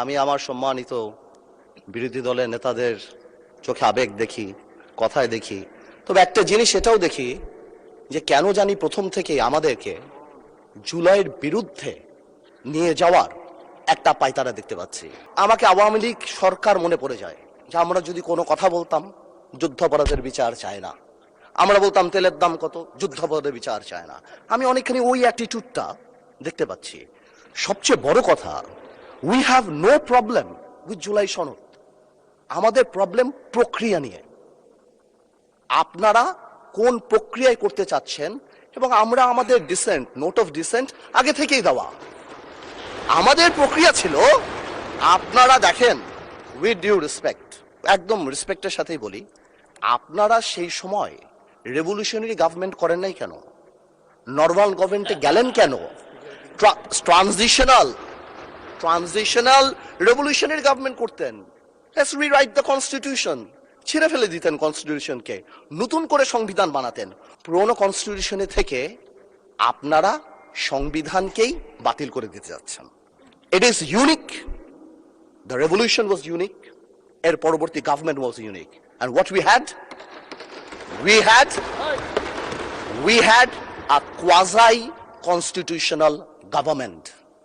আমি আমার সম্মানিত বিরোধী দলের নেতাদের চোখে আবেগ দেখি, কথায় দেখি, তবে একটা জিনিস এটাও দেখি যে কেন জানি প্রথম থেকে আমাদেরকে জুলাইয়ের বিরুদ্ধে নিয়ে যাওয়ার একটা পায়তারা দেখতে পাচ্ছি। আমাকে আওয়ামী লীগ সরকার মনে পড়ে যায় যে আমরা যদি কোনো কথা বলতাম যুদ্ধাপরাধের বিচার চায় না, আমরা বলতাম তেলের দাম কত, যুদ্ধাপরাধের বিচার চায় না। আমি অনেকখানি ওই অ্যাটিটিউডটা দেখতে পাচ্ছি। সবচেয়ে বড় কথা, we have no problem with July সনদ। আমাদের প্রবলেম প্রক্রিয়া নিয়ে। আপনারা কোন প্রক্রিয়ায় করতে চাচ্ছেন, এবং আমরা আমাদের ডিসেন্ট, নোট অফ ডিসেন্ট আগে থেকেই দেওয়া। আমাদের প্রক্রিয়া ছিল, আপনারা দেখেন, উইথ ডিউ রেসপেক্ট, একদম রেসপেক্টের সাথেই বলি, আপনারা সেই সময় রেভলিউশনারি গভর্নমেন্ট করেন নাই কেন? নর্মাল গভর্নমেন্টে গেলেন কেন? ট্রানজিশনাল রেভলিউশনারি গভর্নমেন্ট করতেন। লেটস রিরাইট দ্য কনস্টিটিউশন, ছিঁড়ে ফেলে দিতেন কনস্টিটিউশনকে, নতুন করে সংবিধান বানাতেন। পুরনো কনস্টিটিউশনে থেকে আপনারা সংবিধানকেই বাতিল করে দিতে যাচ্ছেন। It is unique. The revolution was unique, এর পরবর্তী government was unique, and what we had a quasi constitutional government.